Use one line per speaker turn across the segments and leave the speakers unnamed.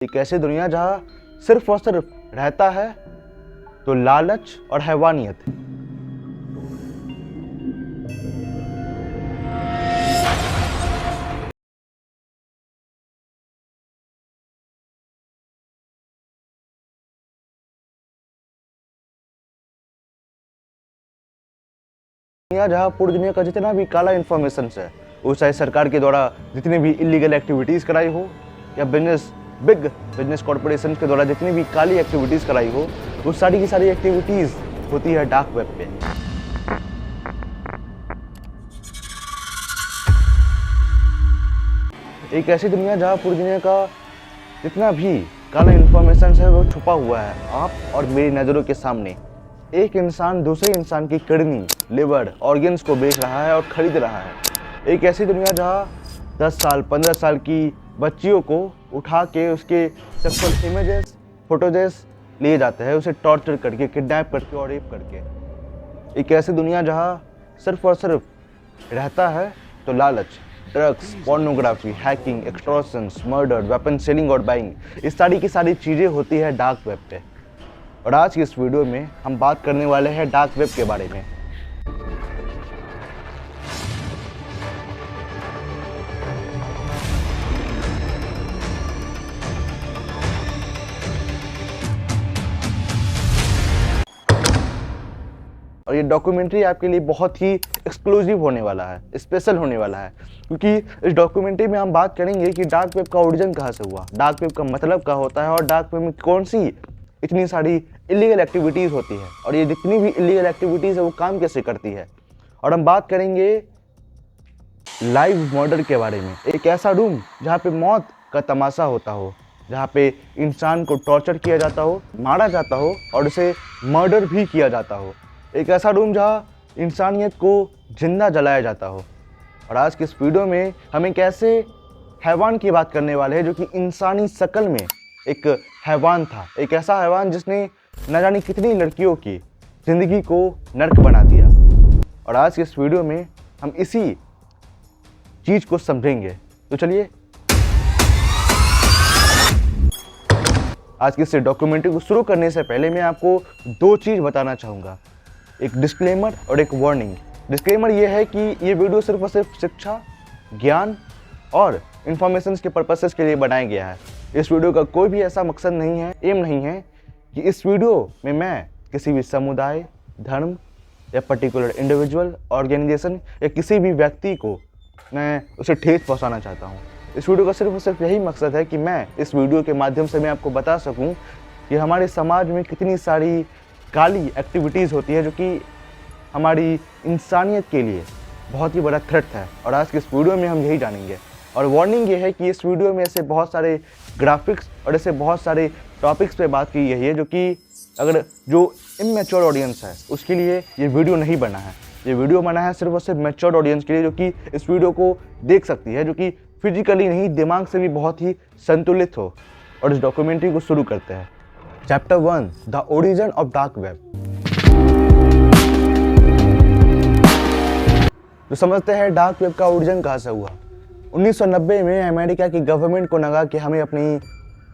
एक ऐसी दुनिया जहाँ सिर्फ और सिर्फ रहता है तो लालच और हैवानियत। दुनिया जहाँ पूरी दुनिया का जितना भी काला इन्फॉर्मेशन है, वो चाहे सरकार के द्वारा जितनी भी इलीगल एक्टिविटीज़ कराई हो या बिग बिजनेस कॉर्पोरेशन के द्वारा जितनी भी काली एक्टिविटीज़ कराई हो, वो सारी की सारी एक्टिविटीज़ होती है डार्क वेब पे। एक ऐसी दुनिया जहाँ पूरी दुनिया का जितना भी काला इन्फॉर्मेशन है वो छुपा हुआ है आप और मेरी नज़रों के सामने। एक इंसान दूसरे इंसान की किडनी, लिवर, ऑर्गन्स को बेच रहा है और खरीद रहा है। एक ऐसी दुनिया जहाँ 10 साल 15 साल की बच्चियों को उठा के उसके सेक्सुअल इमेजेस, फोटोजेस लिए जाते हैं, उसे टॉर्चर करके, किडनैप करके और रेप करके। एक ऐसी दुनिया जहाँ सिर्फ और सिर्फ रहता है तो लालच, drugs, pornography, hacking, extortions, murder, weapon selling और बाइंग, इस सारी की सारी चीज़ें होती है डार्क वेब पे। और आज की इस वीडियो में हम बात करने वाले हैं डार्क वेब के बारे में। और ये डॉक्यूमेंट्री आपके लिए बहुत ही एक्सक्लूसिव होने वाला है, स्पेशल होने वाला है, क्योंकि इस डॉक्यूमेंट्री में हम बात करेंगे कि डार्क वेब का ओरिजिन कहाँ से हुआ, डार्क वेब का मतलब क्या होता है और डार्क वेब में कौन सी इतनी सारी इलीगल एक्टिविटीज़ होती है और ये जितनी भी इलीगल एक्टिविटीज़ है वो काम कैसे करती है। और हम बात करेंगे लाइव मर्डर के बारे में, एक ऐसा रूम जहाँ पे मौत का तमाशा होता हो, जहाँ पे इंसान को टॉर्चर किया जाता हो, मारा जाता हो और उसे मर्डर भी किया जाता हो। एक ऐसा रूम जहाँ इंसानियत को जिंदा जलाया जाता हो। और आज की इस वीडियो में हम एक ऐसे हैवान की बात करने वाले हैं जो कि इंसानी शक्ल में एक हैवान था, एक ऐसा हैवान जिसने न जाने कितनी लड़कियों की ज़िंदगी को नर्क बना दिया। और आज की इस वीडियो में हम इसी चीज़ को समझेंगे। तो चलिए आज की इस डॉक्यूमेंट्री को शुरू करने से पहले मैं आपको दो चीज़ बताना चाहूँगा, एक डिस्क्लेमर और एक वार्निंग। डिस्क्लेमर ये है कि ये वीडियो सिर्फ और सिर्फ शिक्षा, ज्ञान और इन्फॉर्मेशन के पर्पसेस के लिए बनाया गया है। इस वीडियो का कोई भी ऐसा मकसद नहीं है, एम नहीं है कि इस वीडियो में मैं किसी भी समुदाय, धर्म या पर्टिकुलर इंडिविजुअल, ऑर्गेनाइजेशन या किसी भी व्यक्ति को मैं उसे ठेस पहुंचाना चाहता हूं। इस वीडियो का सिर्फ और सिर्फ यही मकसद है कि मैं इस वीडियो के माध्यम से मैं आपको बता सकूं कि हमारे समाज में कितनी सारी काली एक्टिविटीज़ होती है जो कि हमारी इंसानियत के लिए बहुत ही बड़ा थ्रेट है। और आज के इस वीडियो में हम यही जानेंगे। और वार्निंग ये है कि इस वीडियो में ऐसे बहुत सारे ग्राफिक्स और ऐसे बहुत सारे टॉपिक्स पे बात की गई है जो कि अगर जो इमैच्योर ऑडियंस है उसके लिए ये वीडियो नहीं बना है। ये वीडियो बना है सिर्फ और सिर्फ मैच्योर ऑडियंस के लिए, जो कि इस वीडियो को देख सकती है, जो कि फिजिकली नहीं दिमाग से भी बहुत ही संतुलित हो। और इस डॉक्यूमेंट्री को शुरू करते हैं। Chapter 1, the origin of dark web. तो समझते हैं डार्क वेब का ओरिजिन कहाँ से हुआ। 1990 में अमेरिका की गवर्नमेंट को लगा कि हमें अपनी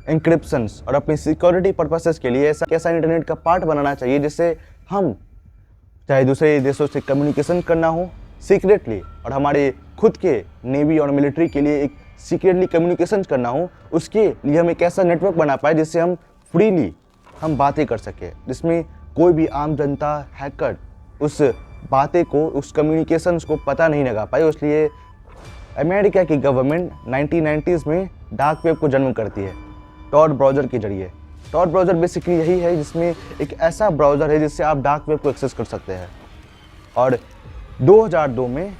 इंक्रिप्शंस और अपनी सिक्योरिटी पर्पसेस के लिए ऐसा इंटरनेट का पार्ट बनाना चाहिए जिससे हम चाहे दूसरे देशों से कम्युनिकेशन करना हो सीक्रेटली और हमारे खुद के नेवी और मिलिट्री के लिए एक सीक्रेटली कम्युनिकेशन करना हो, उसके लिए हम एक ऐसा नेटवर्क बना पाए जिससे हम फ्रीली हम बातें कर सकें, जिसमें कोई भी आम जनता, हैकर उस बातें को, उस कम्युनिकेशंस को पता नहीं लगा पाए। इसलिए अमेरिका की गवर्नमेंट 1990s में डार्क वेब को जन्म करती है टॉर ब्राउज़र के जरिए। टॉर ब्राउज़र बेसिकली यही है जिसमें एक ऐसा ब्राउज़र है जिससे आप डार्क वेब को एक्सेस कर सकते हैं। और 2002 में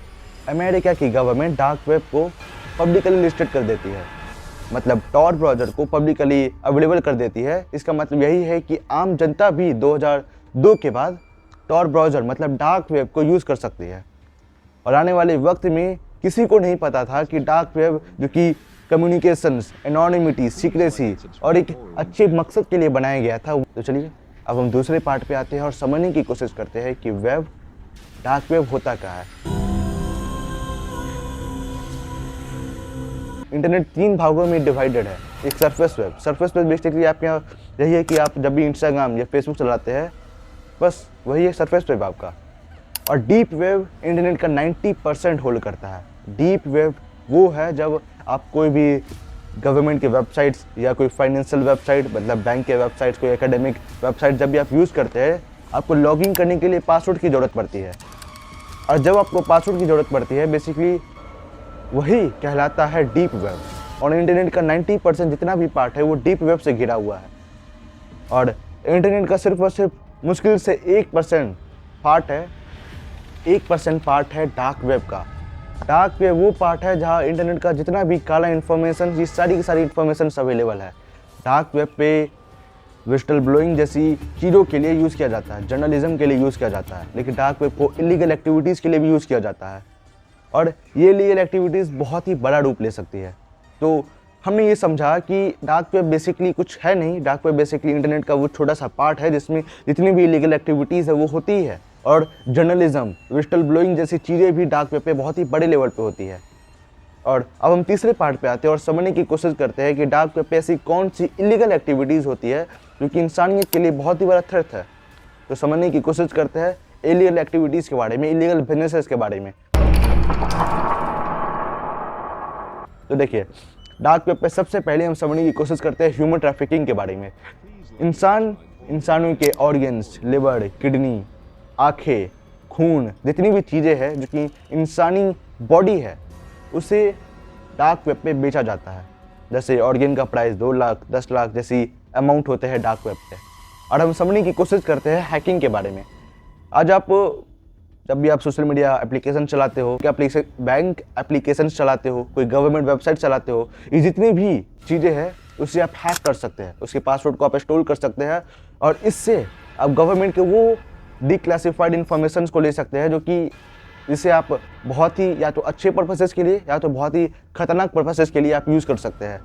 अमेरिका की गवर्नमेंट डार्क वेब को पब्लिकली लिस्टेड कर देती है, मतलब टॉर ब्राउज़र को पब्लिकली अवेलेबल कर देती है। इसका मतलब यही है कि आम जनता भी 2002 के बाद टॉर ब्राउज़र मतलब डार्क वेब को यूज़ कर सकती है। और आने वाले वक्त में किसी को नहीं पता था कि डार्क वेब जो कि कम्युनिकेशंस, एनोनिमिटी, सीक्रेसी और एक अच्छे मकसद के लिए बनाया गया था। तो चलिए अब हम दूसरे पार्ट पे आते हैं और समझने की कोशिश करते हैं कि वेब, डार्क वेब होता क्या है। इंटरनेट 3 भागों में डिवाइडेड है। एक सरफेस वेब बेसिकली आपके यहाँ यही है कि आप जब भी इंस्टाग्राम या फेसबुक चलाते हैं, बस वही है सरफेस वेब आपका। और डीप वेब इंटरनेट का 90% होल्ड करता है। डीप वेब वो है जब आप कोई भी गवर्नमेंट के वेबसाइट्स या कोई फाइनेंशियल वेबसाइट, मतलब बैंक के वेबसाइट्स, कोई एकेडमिक वेबसाइट जब भी आप यूज़ करते हैं, आपको लॉगिन करने के लिए पासवर्ड की ज़रूरत पड़ती है। और जब आपको पासवर्ड की ज़रूरत पड़ती है, बेसिकली वही कहलाता है डीप वेब। और इंटरनेट का 90% जितना भी पार्ट है वो डीप वेब से घिरा हुआ है। और इंटरनेट का सिर्फ और सिर्फ मुश्किल से 1% पार्ट है, 1% पार्ट है डार्क वेब का। डार्क वेब वो पार्ट है जहाँ इंटरनेट का जितना भी काला इन्फॉर्मेशन, ये सारी की सारी इन्फॉर्मेशन अवेलेबल है। डार्क वेब पे विस्टल ब्लोइंग जैसी चीज़ों के लिए यूज़ किया जाता है, जर्नलिज्म के लिए यूज़ किया जाता है, लेकिन डार्क वेब को इलीगल एक्टिविटीज़ के लिए भी यूज़ किया जाता है। और ये इलीगल एक्टिविटीज़ बहुत ही बड़ा रूप ले सकती है। तो हमने ये समझा कि डार्क वेब बेसिकली कुछ है नहीं। डार्क वेब बेसिकली इंटरनेट का वो छोटा सा पार्ट है जिसमें जितनी भी इलीगल एक्टिविटीज़ है वो होती है। और जर्नलिज्म, विस्टल ब्लोइंग जैसी चीज़ें भी डार्क वेब पे बहुत ही बड़े लेवल पे होती है। और अब हम तीसरे पार्ट पे आते हैं और समझने की कोशिश करते हैं कि डार्क वेब पे ऐसी कौन सी इलीगल एक्टिविटीज़ होती है जो कि इंसानियत के लिए बहुत ही बड़ा थ्रेट है। तो समझने की कोशिश करते हैं इलीगल एक्टिविटीज़ के बारे में, इलीगल बिजनेसेस के बारे में। तो देखिए, डार्क वेब पे सबसे पहले हम समझने की कोशिश करते हैं ह्यूमन ट्रैफिकिंग के बारे में। इंसानों के ऑर्गन्स, लिवर, किडनी, आँखें, खून, जितनी भी चीज़ें हैं जो कि इंसानी बॉडी है, उसे डार्क वेब पे बेचा जाता है। जैसे ऑर्गन का प्राइस 2 लाख, 10 लाख जैसी अमाउंट होते हैं डार्क वेब पे। और हम समझने की कोशिश करते हैं हैकिंग के बारे में। आज आप जब भी आप सोशल मीडिया एप्लीकेशन चलाते हो, बैंक एप्लीकेशन चलाते हो, कोई गवर्नमेंट वेबसाइट चलाते हो, ये जितनी भी चीज़ें हैं उसे आप हैक कर सकते हैं, उसके पासवर्ड को आप स्टोर कर सकते हैं और इससे आप गवर्नमेंट के वो डिक्लासिफाइड इन्फॉर्मेशन को ले सकते हैं जो कि जिसे आप बहुत ही या तो अच्छे पर्पसेस के लिए या तो बहुत ही खतरनाक पर्पसेस के लिए आप यूज़ कर सकते हैं।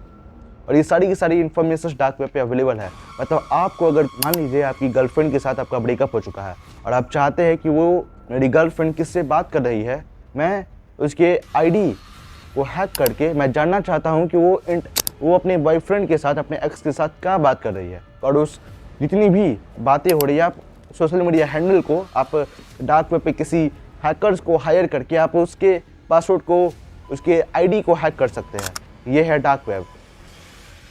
और ये सारी की सारी इन्फॉर्मेशन डार्क वेब पे अवेलेबल है। मतलब आपको अगर मान लीजिए आपकी गर्लफ्रेंड के साथ आपका ब्रेकअप हो चुका है और आप चाहते हैं कि वो मेरी गर्लफ्रेंड किससे बात कर रही है, मैं उसके आईडी को हैक करके मैं जानना चाहता हूँ कि वो अपने बॉयफ्रेंड के साथ, अपने एक्स के साथ क्या बात कर रही है। और उस जितनी भी बातें हो रही है, आप सोशल मीडिया हैंडल को आप डार्क वेब पे किसी हैकर्स को हायर करके आप उसके पासवर्ड को, उसके आईडी को हैक कर सकते हैं। ये है डार्क वेब।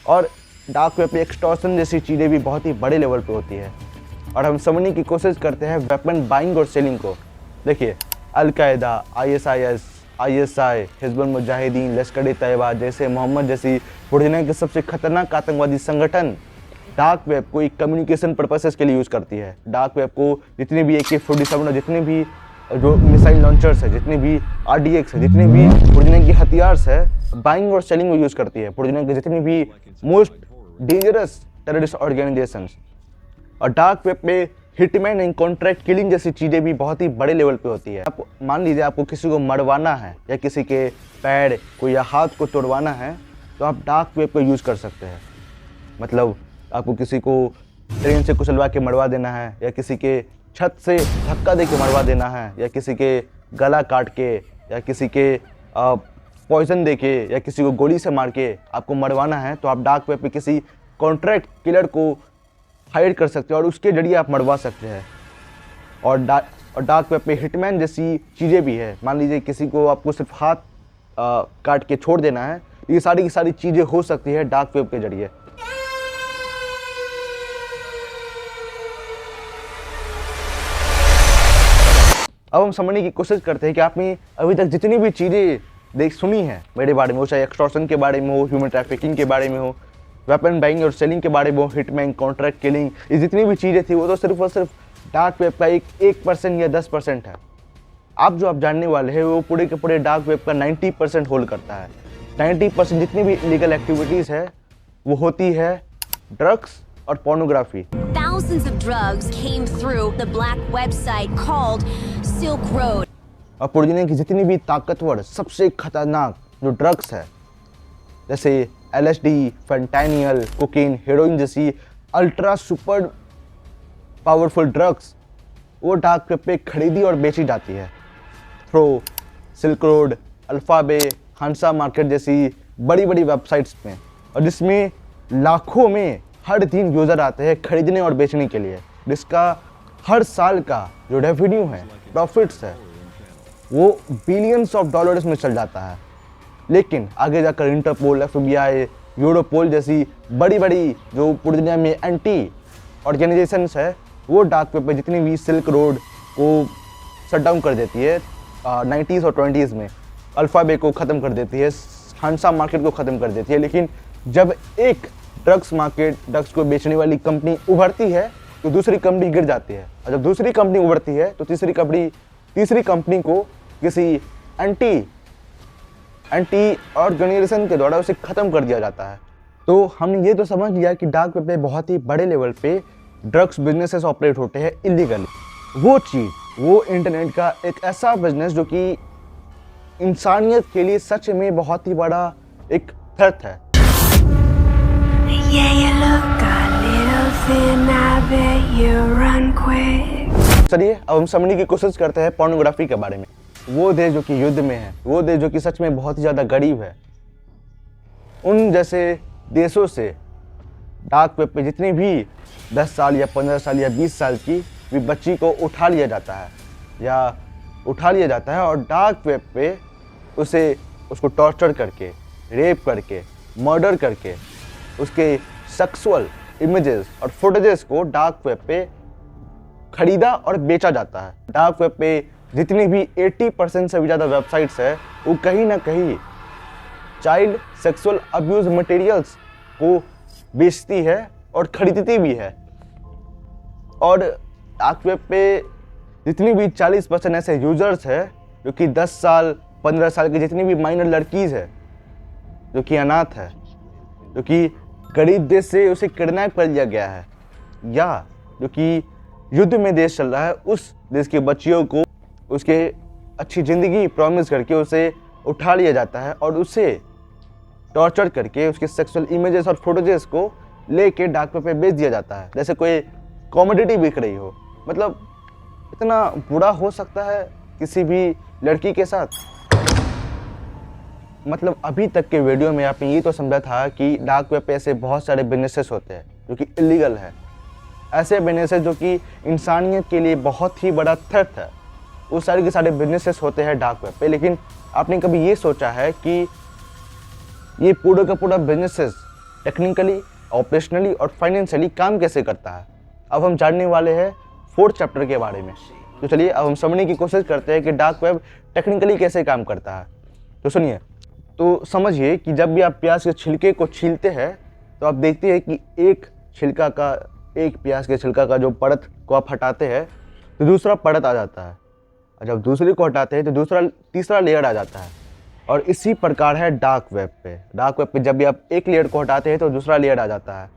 और डार्क वेब पे एक्सटॉर्शन जैसी चीज़ें भी बहुत ही बड़े लेवल पे होती है। और हम समझने की कोशिश करते हैं वेपन बाइंग और सेलिंग को। देखिए, अल-कायदा, ISI, हिजबुल मुजाहिदीन, लश्कर-ए-तैयबा जैसे मोहम्मद जैसी दुनिया के सबसे खतरनाक आतंकवादी संगठन डार्क वेब को एक कम्युनिकेशन पर्पसेस के लिए यूज़ करती है। डार्क वेब को जितने भी AK-47 और जितने भी जो मिसाइल लॉन्चर्स है, जितने भी RDX है, जितने भी दुनिया की हथियार्स है, बाइंग और सेलिंग में यूज़ करती है दुनिया के जितने भी मोस्ट डेंजरस टेररिस्ट ऑर्गेनाइजेशंस। और डार्क वेब पे हिटमैन एंड कॉन्ट्रैक्ट किलिंग जैसी चीज़ें भी बहुत ही बड़े लेवल पे होती है। आप मान लीजिए आपको किसी को मरवाना है या किसी के पैर को या हाथ को तोड़वाना है तो आप डार्क वेब को यूज़ कर सकते हैं। मतलब आपको किसी को ट्रेन से कुचलवा के मरवा देना है या किसी के छत से धक्का दे के मरवा देना है या किसी के गला काट के या किसी के पॉइजन दे के या किसी को गोली से मार के आपको मरवाना है, तो आप डार्क वेब पे किसी कॉन्ट्रैक्ट किलर को हायर कर सकते हो और उसके जरिए आप मरवा सकते हैं। और डार्क वेब पे हिटमैन जैसी चीज़ें भी है। मान लीजिए किसी को आपको सिर्फ हाथ काट के छोड़ देना है, ये सारी की सारी चीज़ें हो सकती है डार्क वेब के जरिए। अब हम समझने की कोशिश करते हैं कि आपने अभी तक जितनी भी चीज़ें सुनी है मेरे बारे में, वो चाहे एक्सटॉर्शन के बारे में हो, ह्यूमन ट्रैफिकिंग के बारे में हो, वेपन बाइंग और सेलिंग के बारे में हो, हिटमैन, कॉन्ट्रैक्ट किलिंग, ये जितनी भी चीज़ें थी वो तो सिर्फ और सिर्फ डार्क वेब का 1% या 10% है। आप जो आप जानने वाले हैं वो पूरे के पूरे डार्क वेब का 90% होल्ड करता है। 90% जितनी भी इलीगल एक्टिविटीज़ है वो होती है ड्रग्स और pornography.
Thousands of drugs came through the black website called Silk Road.
और पूरी दुनिया की जितनी भी ताकतवर सबसे खतरनाक जो ड्रग्स है, जैसे LSD, फेंटानियल, कोकीन, हेरोइन जैसी अल्ट्रा सुपर पावरफुल ड्रग्स, वो डार्क वेब पे खरीदी और बेची जाती है through Silk Road, AlphaBay, Hansa market जैसी बड़ी बड़ी वेबसाइट्स में, और जिसमें लाखों में हर दिन यूज़र आते हैं खरीदने और बेचने के लिए, जिसका हर साल का जो रेवेन्यू है, प्रॉफिट्स है, वो बिलियंस ऑफ डॉलर्स में चल जाता है। लेकिन आगे जाकर इंटरपोल, FBI, यूरोपोल जैसी बड़ी बड़ी जो पूरी दुनिया में एंटी ऑर्गेनाइजेशंस है, वो डार्क वेब पे जितनी भी सिल्क रोड को शट डाउन कर देती है 90s और 20s में, अल्फ़ाबे को ख़त्म कर देती है, हांसा मार्केट को ख़त्म कर देती है। लेकिन जब एक ड्रग्स मार्केट, ड्रग्स को बेचने वाली कंपनी उभरती है तो दूसरी कंपनी गिर जाती है, और जब दूसरी कंपनी उभरती है तो तीसरी कंपनी को किसी एंटी ऑर्गेनाइजेशन के द्वारा उसे ख़त्म कर दिया जाता है। तो हमने ये तो समझ लिया कि डार्क वेब पे बहुत ही बड़े लेवल पे ड्रग्स बिजनेसेस ऑपरेट होते हैं इलीगली। वो इंटरनेट का एक ऐसा बिजनेस जो कि इंसानियत के लिए सच में बहुत ही बड़ा एक थ्रेट है।
Yeah, you look a little thin, I bet you run quick.
चलिए अब हम समझने की कोशिश करते हैं पोर्नोग्राफी के बारे में। वो देश जो कि युद्ध में है, वो देश जो कि सच में बहुत ही ज़्यादा गरीब है, उन जैसे देशों से डार्क वेब पे जितनी भी 10 साल या 15 साल या 20 साल की भी बच्ची को उठा लिया जाता है और डार्क वेब पे उसको टॉर्चर करके, रेप करके, मर्डर करके, उसके सेक्सुअल इमेजेस और फुटेजेस को डार्क वेब पे खरीदा और बेचा जाता है। डार्क वेब पे जितनी भी 80% से भी ज़्यादा वेबसाइट्स है, वो कहीं ना कहीं चाइल्ड सेक्सुअल अब्यूज़ मटेरियल्स को बेचती है और खरीदती भी है। और डार्क वेब पे जितनी भी 40% ऐसे यूजर्स है जो कि 10 साल 15 साल की जितनी भी माइनर लड़कीज़ है, जो कि अनाथ है, जो कि गरीब देश से उसे किडनैप कर लिया गया है, या जो कि युद्ध में देश चल रहा है, उस देश की बच्चियों को उसके अच्छी ज़िंदगी प्रॉमिस करके उसे उठा लिया जाता है और उसे टॉर्चर करके उसके सेक्सुअल इमेजेस और फोटोजेस को लेके डार्क वेब पे बेच दिया जाता है, जैसे कोई कॉमोडिटी बिक रही हो। मतलब इतना बुरा हो सकता है किसी भी लड़की के साथ। मतलब अभी तक के वीडियो में आपने ये तो समझा था कि डार्क वेब पे ऐसे बहुत सारे बिजनेसेस होते हैं जो कि इलीगल है, ऐसे बिजनेसेस जो कि इंसानियत के लिए बहुत ही बड़ा थ्रेट है, वो सारे के सारे बिजनेसेस होते हैं डार्क वेब पे। लेकिन आपने कभी ये सोचा है कि ये पूरा का पूरा बिजनेसेस टेक्निकली, ऑपरेशनली और फाइनेंशियली काम कैसे करता है? अब हम जानने वाले हैं 4th चैप्टर के बारे में। तो चलिए अब हम समझने की कोशिश करते हैं कि डार्क वेब टेक्निकली कैसे काम करता है। तो सुनिए, तो समझिए कि जब भी आप प्याज के छिलके को छीलते हैं तो आप देखते हैं कि एक प्याज के छिलका का जो परत को आप हटाते हैं तो दूसरा परत आ जाता है, और जब दूसरी को हटाते हैं तो तीसरा लेयर आ जाता है। और इसी प्रकार है डार्क वेब पे। डार्क वेब पे जब भी आप एक लेयर को हटाते हैं तो दूसरा लेयर आ जाता है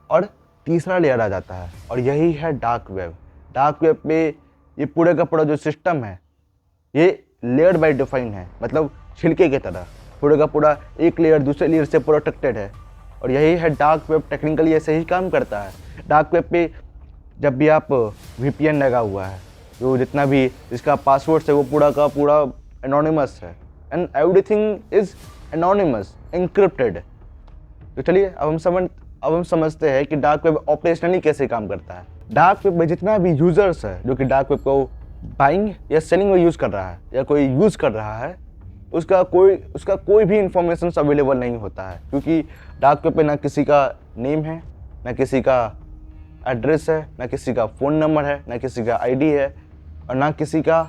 और तीसरा लेयर आ जाता है, और यही है डार्क वेब। डार्क वेब पे ये पूरे का पूरा जो सिस्टम है ये लेयर बाय डिफाइन है, मतलब छिलके की तरह पूरे का पूरा एक लेयर दूसरे लेयर से प्रोटेक्टेड है, और यही है डार्क वेब। टेक्निकली ऐसे ही काम करता है। डार्क वेब पे जब भी आप VPN लगा हुआ है, जो जितना भी इसका पासवर्ड है वो पूरा का पूरा एनोनिमस है, and everything is anonymous, encrypted. तो चलिए अब हम समझते हैं कि डार्क वेब ऑपरेशनली कैसे काम करता है। डार्क वेब में जितना भी यूजर्स है जो कि डार्क वेब को बाइंग या सेलिंग में यूज़ कर रहा है या कोई यूज़ कर रहा है, उसका कोई भी इंफॉर्मेशन अवेलेबल नहीं होता है, क्योंकि डार्क वेब पे ना किसी का नेम है, ना किसी का एड्रेस है, ना किसी का फ़ोन नंबर है, ना किसी का ID है, और ना किसी का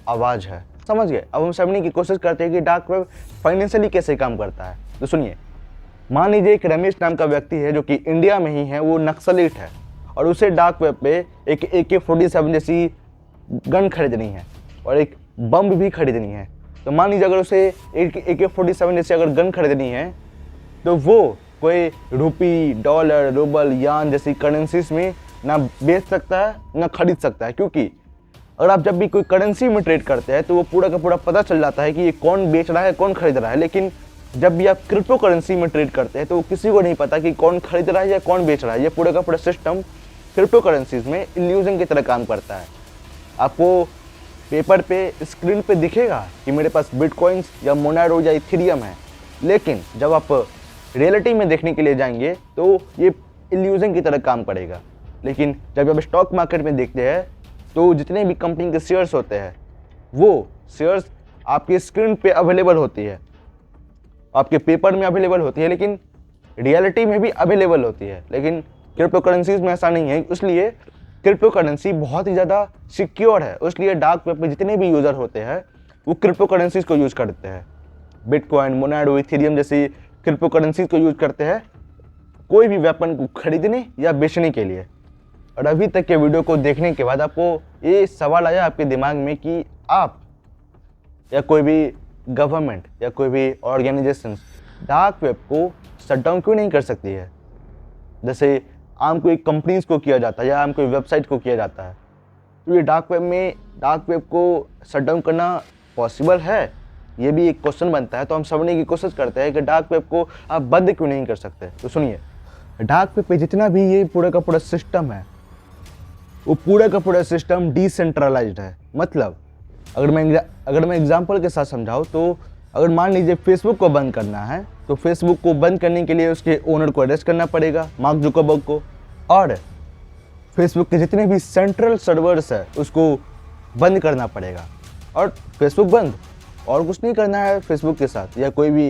आवाज़ है। समझ गए? अब हम समझने की कोशिश करते हैं कि डार्क वेब फाइनेंशियली कैसे काम करता है। तो सुनिए, मान लीजिए एक रमेश नाम का व्यक्ति है जो कि इंडिया में ही है, वो नक्सलिट है, और उसे डार्क वेब पे एक AK-47 जैसी गन खरीदनी है और एक बम भी खरीदनी है। तो मान लीजिए अगर उसे एक AK-47 जैसी अगर गन खरीदनी है तो वो कोई रुपी, डॉलर, रूबल, यान जैसी करेंसीज में ना बेच सकता है ना खरीद सकता है, क्योंकि अगर आप जब भी कोई करेंसी में ट्रेड करते हैं तो वो पूरा का पूरा पता चल जाता है कि ये कौन बेच रहा है, कौन खरीद रहा है। लेकिन जब भी आप क्रिप्टो करेंसी में ट्रेड करते हैं तो वो किसी को नहीं पता कि कौन खरीद रहा है या कौन बेच रहा है। ये पूरा का पूरा सिस्टम क्रिप्टो करेंसीज में इल्यूजन की तरह काम करता है। आपको पेपर पे, स्क्रीन पे दिखेगा कि मेरे पास बिटकॉइंस या मोनारो या इथेरियम है, लेकिन जब आप रियलिटी में देखने के लिए जाएंगे तो ये इल्यूजन की तरह काम करेगा। लेकिन जब आप स्टॉक मार्केट में देखते हैं तो जितने भी कंपनी के शेयर्स होते हैं वो शेयर्स आपकी स्क्रीन पे अवेलेबल होती है, आपके पेपर में अवेलेबल होती है, लेकिन रियलिटी में भी अवेलेबल होती है। लेकिन क्रिप्टो करेंसीज में ऐसा नहीं है, इसलिए क्रिप्टो करेंसी बहुत ही ज़्यादा सिक्योर है। इसलिए डार्क वेब पे जितने भी यूज़र होते हैं वो क्रिप्टो करेंसीज को यूज़ करते हैं। बिटकॉइन, मोनाडो, इथेरियम जैसी क्रिप्टो करेंसीज को यूज़ करते हैं कोई भी वेपन को खरीदने या बेचने के लिए। और अभी तक के वीडियो को देखने के बाद आपको ये सवाल आया आपके दिमाग में कि आप या कोई भी गवर्नमेंट या कोई भी ऑर्गेनाइजेशन डार्क वेब को शट डाउन क्यों नहीं कर सकती है, जैसे आम कोई कंपनीज को किया जाता है या आम कोई वेबसाइट को किया जाता है। तो ये डार्क वेब को शट डाउन करना पॉसिबल है, ये भी एक क्वेश्चन बनता है। तो हम समझने की कोशिश करते हैं कि डार्क वेब को आप बंद क्यों नहीं कर सकते। तो सुनिए, डार्क वेब पे जितना भी ये पूरा का पूरा सिस्टम है वो पूरा का पूरा सिस्टम डिसेंट्रलाइज्ड है। मतलब अगर मैं एग्जांपल के साथ समझाऊँ तो अगर मान लीजिए फेसबुक को बंद करना है तो फेसबुक को बंद करने के लिए उसके ओनर को अरेस्ट करना पड़ेगा, मार्क जुकरबर्ग को, और फेसबुक के जितने भी सेंट्रल सर्वर्स है उसको बंद करना पड़ेगा। और फेसबुक बंद, और कुछ नहीं करना है फेसबुक के साथ, या कोई भी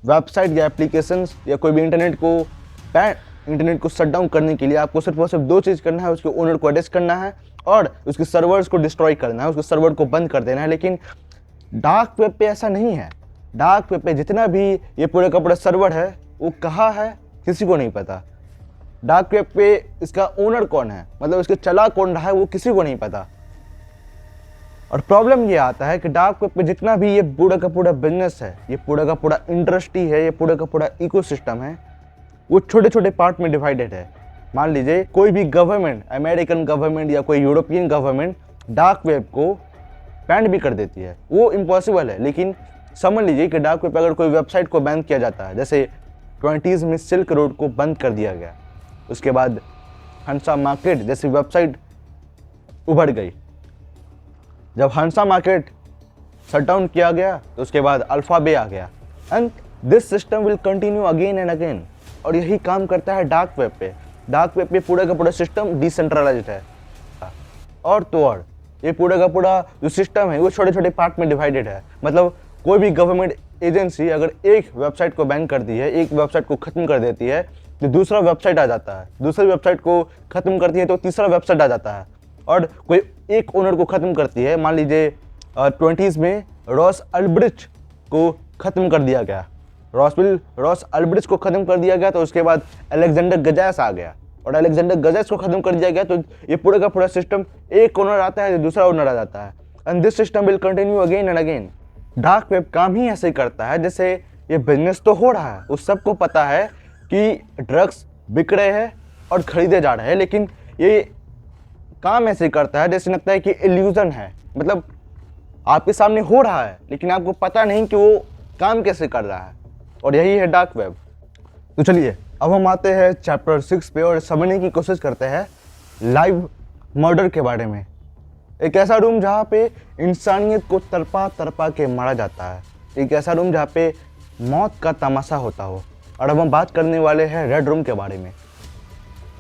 वेबसाइट या एप्लीकेशंस या कोई भी इंटरनेट को शट डाउन करने के लिए आपको सिर्फ और सिर्फ दो चीज़ करना है, उसके ओनर को अरेस्ट करना है और उसके सर्वर्स को डिस्ट्रॉय करना है, उसके सर्वर को बंद कर देना है। लेकिन डार्क वेब पे ऐसा नहीं है। डार्क वेब पे जितना भी ये पूरा का पूरा सर्वर है वो कहाँ है किसी को नहीं पता। डार्क वेब पे इसका ओनर कौन है, मतलब इसके चला कौन रहा है, वो किसी को नहीं पता। और प्रॉब्लम ये आता है कि डार्क वेब पे जितना भी ये पूरा का पूरा बिजनेस है, ये पूरा का पूरा इंडस्ट्री है, ये पूरा का पूरा इकोसिस्टम है, वो छोटे छोटे पार्ट में डिवाइडेड है। मान लीजिए कोई भी गवर्नमेंट, अमेरिकन गवर्नमेंट या कोई यूरोपियन गवर्नमेंट डार्क वेब को बैन भी कर देती है, वो इम्पॉसिबल है। लेकिन समझ लीजिए कि डार्क वेब पर अगर कोई वेबसाइट को बैन किया जाता है, जैसे 20s में सिल्क रोड को बंद कर दिया गया, उसके बाद हंसा मार्केट जैसी वेबसाइट उभर गई। जब हंसा मार्केट शट डाउन किया गया तो उसके बाद अल्फाबे आ गया, and this system will continue again and again. और यही काम करता है डार्क वेब पे। डार्क वेब पे पूरा का पूरा सिस्टम डिसेंट्रलाइज्ड है, और तो और ये पूरा का पूरा जो सिस्टम है वो छोटे छोटे पार्ट में डिवाइडेड है। मतलब कोई भी गवर्नमेंट एजेंसी अगर एक वेबसाइट को बैन करती है, एक वेबसाइट को ख़त्म कर देती है, तो दूसरा वेबसाइट आ जाता है, दूसरी वेबसाइट को ख़त्म करती है तो तीसरा वेबसाइट आ जाता है। और कोई एक ओनर को ख़त्म करती है, मान लीजिए 20s में रॉस अल्ब्रिच को ख़त्म कर दिया गया, रॉस अल्ब्रिच को ख़त्म कर दिया गया, तो उसके बाद अलेक्जेंडर गजास आ गया, और अलेक्जेंडर गजास को ख़त्म कर दिया गया, तो ये पूरा का पूरा सिस्टम एक ओनर आता है, दूसरा ओनर आ जाता है, and this system will continue again and again. Dark web काम ही ऐसे करता है जैसे ये बिजनेस तो हो रहा है, उस सबको पता है कि ड्रग्स बिक रहे हैं और खरीदे जा रहे हैं, लेकिन ये काम ऐसे करता है जैसे लगता है कि इल्यूजन है। मतलब आपके सामने हो रहा है लेकिन आपको पता नहीं कि वो काम कैसे कर रहा है, और यही है डार्क वेब। तो चलिए अब हम आते हैं चैप्टर 6 पे और समझने की कोशिश करते हैं लाइव मर्डर के बारे में। एक ऐसा रूम जहाँ पे इंसानियत को तड़पा तड़पा के मारा जाता है, एक ऐसा रूम जहाँ पे मौत का तमाशा होता हो। और अब हम बात करने वाले हैं रेड रूम के बारे में।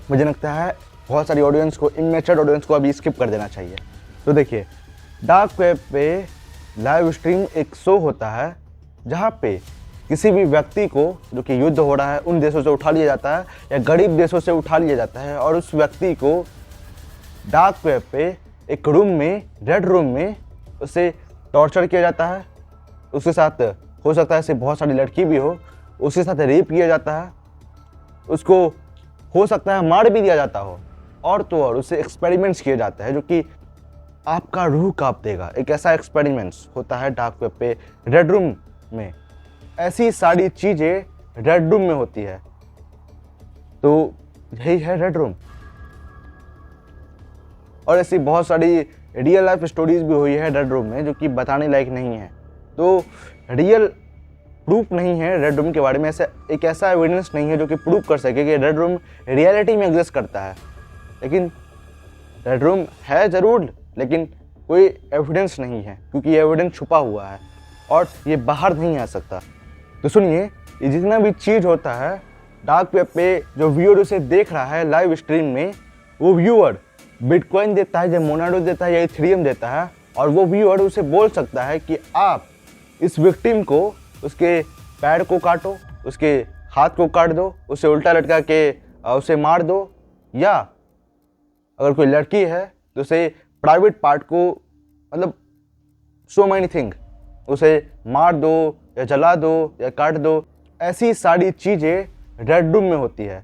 मुझे लगता है बहुत सारी ऑडियंस को, इमेच्योर ऑडियंस को अभी स्किप कर देना चाहिए। तो देखिए, डार्क वेब पे लाइव स्ट्रीम एक शो होता है जहाँ पे किसी भी व्यक्ति को जो कि युद्ध हो रहा है उन देशों से उठा लिया जाता है या गरीब देशों से उठा लिया जाता है, और उस व्यक्ति को डार्क वेब पे एक रूम में, रेड रूम में उसे टॉर्चर किया जाता है। उसके साथ हो सकता है ऐसे बहुत सारी लड़की भी हो, उसके साथ रेप किया जाता है, उसको हो सकता है मार भी दिया जाता हो, और तो और उससे एक्सपेरिमेंट्स किए जाते हैं जो कि आपका रूह कांप देगा। एक ऐसा एक्सपेरिमेंट्स होता है डार्क वेब पे रेड रूम में। ऐसी सारी चीज़ें रेड रूम में होती है, तो यही है रेड रूम। और ऐसी बहुत सारी रियल लाइफ स्टोरीज भी हुई है रेड रूम में जो कि बताने लायक नहीं है। तो रियल प्रूफ नहीं है रेड रूम के बारे में, एक ऐसा एविडेंस नहीं है जो कि प्रूफ कर सके कि रेड रूम रियलिटी में एग्जिस्ट करता है। लेकिन रेड रूम है ज़रूर, लेकिन कोई एविडेंस नहीं है, क्योंकि ये एविडेंस छुपा हुआ है और ये बाहर नहीं आ सकता। तो सुनिए, ये जितना भी चीज़ होता है डार्क वेब पे, जो व्यूअर उसे देख रहा है लाइव स्ट्रीम में, वो व्यूअर बिटकॉइन देता है या मोनाडो देता है या इथेरियम देता है, और वो व्यूअर उसे बोल सकता है कि आप इस विक्टिम को, उसके पैर को काटो, उसके हाथ को काट दो, उसे उल्टा लटका के उसे मार दो, या अगर कोई लड़की है तो उसे प्राइवेट पार्ट को, मतलब सो मैनी थिंग, उसे मार दो या जला दो या काट दो। ऐसी सारी चीज़ें रेड रूम में होती है।